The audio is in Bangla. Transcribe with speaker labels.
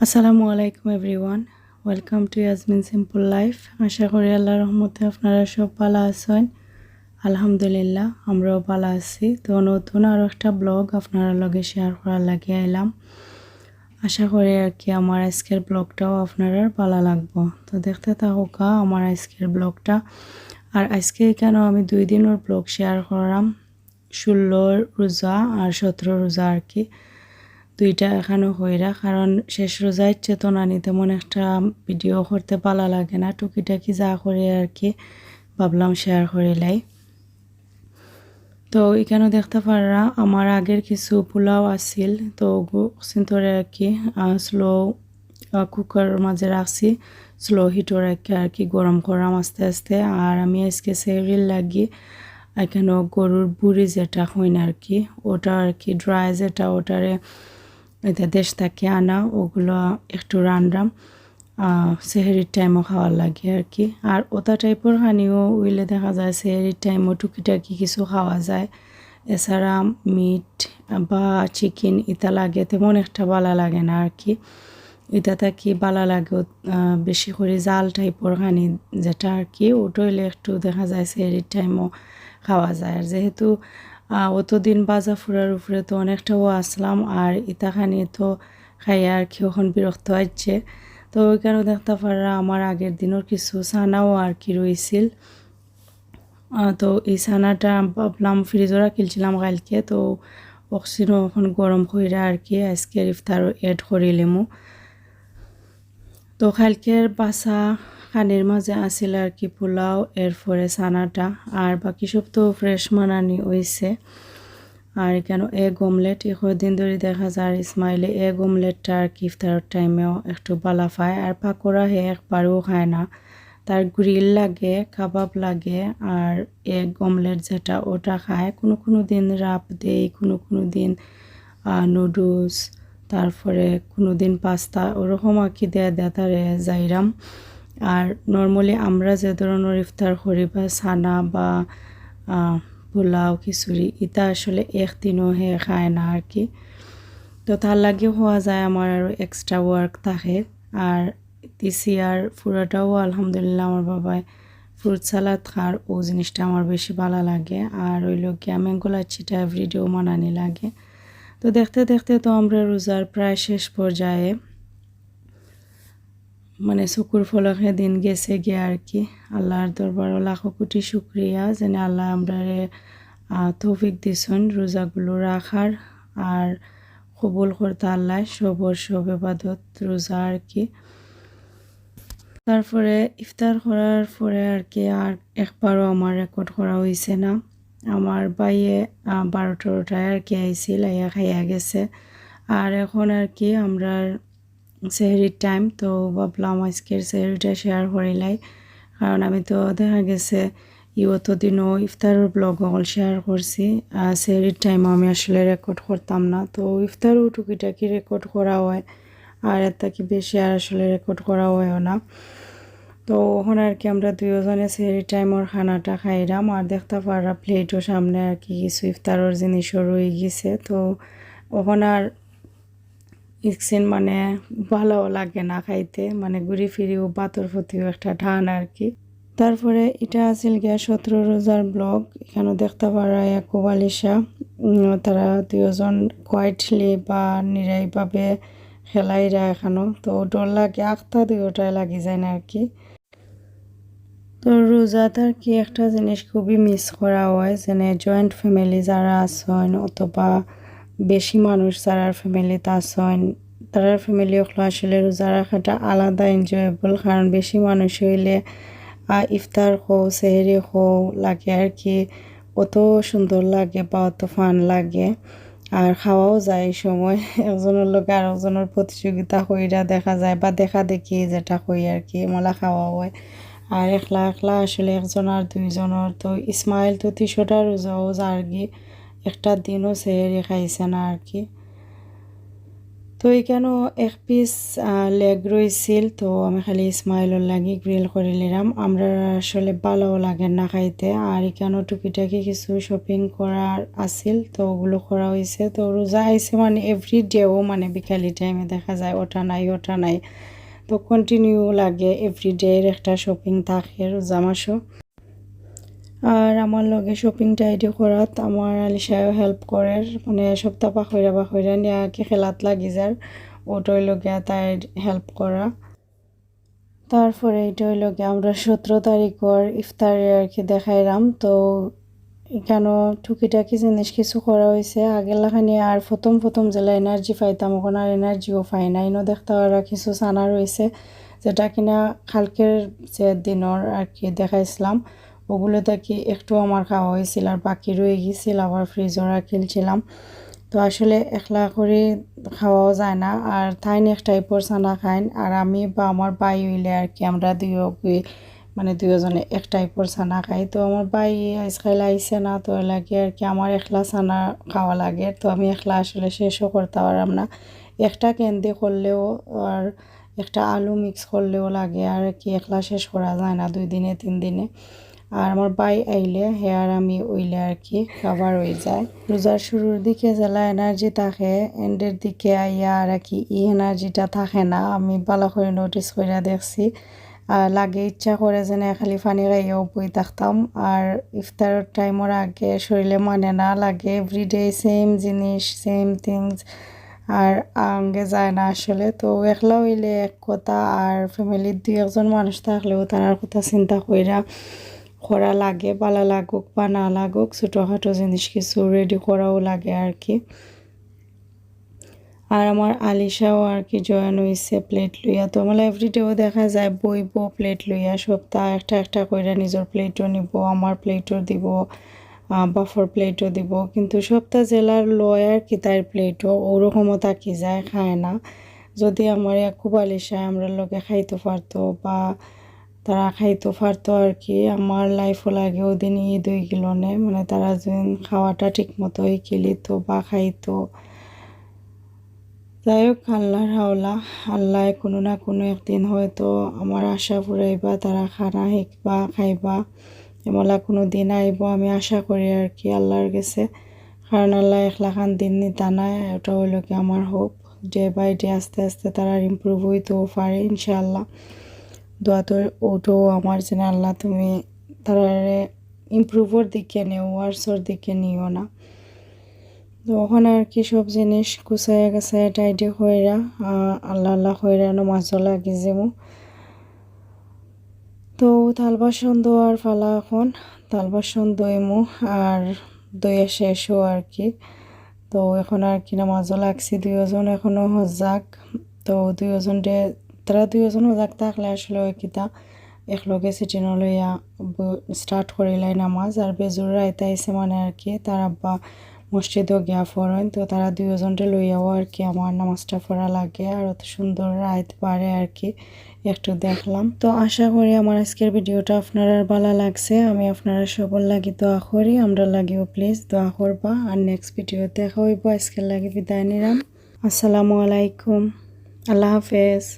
Speaker 1: আসসালামু আলাইকুম everyone, welcome to Yasmin simple life. আশা করি আল্লাহর রহমতে আপনারা সব ভালো আছেন। আলহামদুলিল্লাহ, আমরাও ভালো আছি। তো নতুন আরও একটা ব্লগ আপনারা লগে শেয়ার করার লাগে এলাম। আশা করি আর কি আমার আজকের ব্লগটাও আপনারা ভালো লাগবো। তো দেখতে থাকুকা আমার আজকের ব্লগটা। আর আজকে কেন আমি 2 দিনের ব্লগ শেয়ার করলাম, 16 রোজা আর 17 রোজা আর কি দুইটা এখানে হইরা, কারণ শেষ রোজায় চেতনা নিতে তেমন একটা ভিডিও করতে ভালো লাগে না, টুকিটাকি যা করে আর কি ভাবলাম শেয়ার করে লাই। তো এখানে দেখতে পাররা আমার আগের কিছু পোলাও আসিল, তো সিন্তরে আর কি স্লো কুকার মাঝে রাখছি, স্লো হিটর রাখি আর কি গরম করাম আস্তে আস্তে। আর আমি আজকে সেরিল লাগি এখানে গরুর বুড়ি যেটা হয় না আর কি, ওটা আর কি ড্রাই যেটা, ওটারে এটা দেশ থেকে আনা, ওগুলো একটু রান্নাম সেহেরির টাইমও খাওয়ার লাগে আর কি। আর ওটা টাইপের হানিও উইলে দেখা যায় সেহেরির টাইমও টুকিটাকি কিছু খাওয়া যায়। এছাড়া মিট বা চিকেন ইতা লাগে তেমন একটা ভালো লাগে না আর কি। এটা থাকি ভালো লাগে বেশি করে জাল টাইপের হানি যেটা আর কি, ওটা হইলে একটু দেখা যায় সেহেরির টাইমও খাওয়া যায়। আর যেহেতু অতদিন বাজা ফুরার উপরে তো অনেকটাও আসলাম, আর ইতাখানি তো খাইয়া আর কি ওখান বিরক্ত হচ্ছে। তো ওইখানে দেখতে পারা আমার আগের দিনের কিছু ছানাও আর কি রয়েছিল। তো এই ছানাটা ভাবলাম ফ্রিজে রাখিলছিলাম কালকে, তো অক্সিজেন এখন গরম কইরা আর কি আজকের ইফতার এড করিলেমু। তো কালকের বাসা খানির মাঝে আসিল আর কি পোলাও, এরপরে ছানাটা, আর বাকি সব তো ফ্রেশ মানানি হয়েছে। আর কেন এগ অমলেট দিন ধরে দেখা যায় ইসমাইলে এগ অমলেটটা আর কি ইফতারের টাইমেও একটু বালা পায়। আর পাকোড়া হে একবারও খায় না, তার গ্রিল লাগে, কাবাব লাগে, আর এগ অমলেট যেটা ওটা খায়। কোনো কোনো দিন রাপ দেই, কোনো কোনো দিন নুডলস, তারপরে কোনো দিন পাস্তা, ওরকম আর কি দেয়া দেয়া তারে যাইরাম। আর নর্মালি আমরা যে ধরনের ইফতার করি বা ছানা বা পোলাও খিচুড়ি, এটা আসলে একদিনও হে খায় না আর কি। তো তার লাগে হওয়া যায় আমার আরও এক্সট্রা ওয়ার্ক থাকে। আর দিছি আর পুরাটাও আলহামদুলিল্লাহ আমার বাবাই ফ্রুট সালাদ খার, ও জিনিসটা আমার বেশি ভালো লাগে। আর ওই লোকে ম্যাঙ্গো লাচ্ছিটা এভরিডেও মানানি লাগে। তো দেখতে দেখতে তো আমরা রোজার প্রায় শেষ পর্যায়ে, মানে চকুর ফলকে দিন গেছে গিয়ে আর কি। আল্লাহর দরবারও লাখো কোটি শুক্রিয়া যেন আল্লাহ আমরা তৌফিক দিছেন রোজাগুলো রাখার, আর কবুল করতে আল্লাহ সবর সব ইবাদত রোজা আর কি। তারপরে ইফতার করার পরে আর কি আর একবারও আমার রেকর্ড করা হয়েছে না। আমার বাইয়ে 12-13টায় আর কি আইছিল, আইয়া খাইয়া গেছে। আর এখন আর কি আমরা সেহরির টাইম, তো ভাবলাম আজকের সেহরিটা শেয়ার করিলাই। কারণ আমি তো দেখা গেছে অতদিনও ইফতারের ব্লগ অল শেয়ার করছি, সেহরির টাইমও আমি আসলে রেকর্ড করতাম না। তো ইফতারও টুকিটাকি রেকর্ড করা হয়, আর এর থেকে বেশি আর আসলে রেকর্ড করা হয়ও না। তো ওখানে আর কি আমরা দুজনে সেহরি টাইমের খানাটা খাইলাম। আর দেখতে পারা প্লেটও সামনে আর কি কিছু ইফতারের জিনিসও রয়ে গেছে। তো ওখানে আর ইকসেন মানে ভালো লাগে না খাইতে, মানে ঘুরি ফিরিও বাতর প্রতিও একটা টান আর কি। তারপরে এটা আছিল গিয়া 17 রোজার ব্লগ। এখানে দেখতে পারা ইয়াকুব আলিশা, তারা দুজন কোয়াইটলি বা নিরাইভাবে খেলাইরা এখানো, তো ডর লাগে আখতা দুইটাই লাগি যায় না আর কি। তো রোজাত আর কি একটা জিনিস খুবই মিস করা হয়, যেনে জয়েন্ট ফ্যামিলি যারা আছেন অথবা বেশি মানুষ যারা ফ্যামিলিতে আছেন, তারা ফ্যামিলি আসলে রোজা রাখাটা আলাদা এনজয়েবল। কারণ বেশি মানুষ হইলে ইফতার হো সেহরি হো লাগে আর কি, অত সুন্দর লাগে বা অত ফান লাগে। আর খাওয়াও যায় এই সময় একজনের লোক আর একজনের প্রতিযোগিতা হইরা দেখা যায়, বা দেখা দেখি যেটা হই আর কি মলা খাওয়া হয়। আর একলা একলা আসলে একজন আর দুইজনের, তো ইসমাইল তো 300টা রোজাও যার কি একটা দিনও সেহেরি খাইছে না আর কি। তো তো এখানে এক পিস লেগ রইছিল, তো আমি খালি ইসমাইলর লাগি গ্রিল করে নিলাম। আমরা আসলে ভালোও লাগে না খাইতে। আর এখানেও টুকিটাকি কিছু শপিং করার আছিল, তো ওগুলো করা হয়েছে। তো রোজা আইছে মানে এভরিডেও মানে বিকালি টাইমে দেখা যায় ওটা নাই ওটা নাই, তো কন্টিনিউ লাগে এভরিডের একটা শপিং থাকে রোজা মাসও। আর আমার লগে শপিং টাইডি করাত আমার আলিশাও হেল্প করে, মানে সপ্তাহ পাখইরা নিয়ে কি খেলাত লাগি যার ওটাই লগে তাই হেল্প করা। তারপরে এইটাই লগে আমরা 17 তারিখর ইফতারে আর কি দেখাইলাম। তো এখানেও টুকিটাকি জিনিস কিছু করা হয়েছে আগের লাখানি। আর প্রথম জেলা এনার্জি পাইতাম, এখন আর এনার্জিও পাই না। ইনো দেখতে ওরা কিছু সানা রয়েছে যেটা কিনা কালকের যে দিনের আর কি দেখাইছিলাম, ওগুলো থেকে একটু আমার খাওয়া হয়েছিল আর বাকি রয়ে গেছিল, আবার ফ্রিজও রাখিলছিলাম। তো আসলে একলা করে খাওয়াও যায় না, আর তাই এক টাইপের সানা খাইন। আর আমি বা আমার ভাই হইলে আর কি আমরা মানে দুজনে এক টাইপের সানা খাই। তো আমার ভাই আজকাল আইসে না, তো লাগে আর কি আমার একলা সানা খাওয়া লাগে। তো আমি একলা আসলে শেষও করতে পারলাম না। একটা ক্যান্ডি করলেও আর একটা আলু মিক্স করলেও লাগে, আর কি একলা শেষ করা যায় না 2 দিনে 3 দিনে। আর আমার ভাই আইলে হেয়ার আমি ওইলে আর কি খাবার হয়ে যায়। রোজার শুরুর দিকে জেলা এনার্জি থাকে, এন্ডের দিকে আইয়া আর কি এনার্জিটা থাকে না। আমি ভালো করে নোটিস করে দেখছি। আর লাগে ইচ্ছা করে যেন খালি পানি খাইয়াও বই থাকতাম। আর ইফতারের টাইমের আগে শরীরে মানে না লাগে, এভরিডে সেম জিনিস সেম থিংস আর আঙ্গে যায় না আসলে। তো একলা হইলে এক কথা, আর ফ্যামিলির 2-1 মানুষ থাকলেও তার কথা চিন্তা করা লাগে, ভালো লাগুক বা না লাগুক ছোটোখাটো জিনিস কিছু রেডি করাও লাগে আর কি। আর আমার আলিশাও আর কি জয়েন হয়েছে প্লেট লইয়া। তো আমার এভরিডেও দেখা যায় বইব প্লেট লইয়া, সপ্তাহ একটা করে নিজের প্লেটও নিব, আমার প্লেটও দিব, বাফর প্লেটও দিব। কিন্তু সপ্তাহ জেলার লয় আর কি তার প্লেটও ওরকমও তাকি যায়, খায় না। যদি আমার খুব আলিশা আমরা লোকে খাইতে পারতো বা তারা খাইতে পারতো আর কি, আমার লাইফও লাগে ওদিন ঈদ হয়ে গেল নে, মানে তারা যেন খাওয়াটা ঠিক মতো খেলিত বা খাইতো। যাই হোক আল্লাহর হাওলা, আল্লাহ কোনো না কোনো একদিন হয়তো আমার আশা ফুরাইবা, তারা খানা শিখবা খাইবা, এমলা কোনো দিন আইব আমি আশা করি আর কি আল্লাহর কাছে। কারণ আল্লাহ একলা খান দিন নিতা নাই, ওটা হইলো কি আমার হোপ। ডে বাই ডে আস্তে আস্তে তারা ইমপ্রুভ হইতেও পারে ইনশাআল্লাহ। দোয়া তো ওটাও আমার যেন আল্লাহ তুমি তারা ইমপ্রুভের দিকে নেও, ওয়ার্সর দিকে নিও না। তো ওখানে আর কি সব জিনিস গুছাইয়া গাছাইয়া টাইডি হইরা আল্লাহ হইরা মাছও লাগি যাবো। তো থাল বাসন ধোয়ার ফালা এখন, থাল বাসন দইমু আর দইয়া শেষও আর কি। তো এখন আর কি নামাজও লাগছি, 2জন এখনও হজাক। তো 2জন তারা 2জন হজাক থাকলে আসলে ওই কিতা একলগে সিটি নলইয়া স্টার্ট করিলাই নামাজ। আর বেজুর রাইতে আইসে মানে আর কি তার আব্বা মসজিদও গিয়া পড়েন, তো তারা 2জনটা লইয়াও আর কি আমার নামাজটা পড়া লাগে। আর অত সুন্দর রাইত পারে আর কি একটু দেখলাম। তো আশা করি আমার আজকের ভিডিওটা আপনারা ভালো লাগছে। আমি আপনারা সবার লাগি দোয়া করি, আমরা লাগিও প্লিজ দোয়া করবা। আর নেক্সট ভিডিওতে দেখা হইব। আজকের লাগি বিদায় নিলাম। আসসালামু আলাইকুম, আল্লাহ হাফেজ।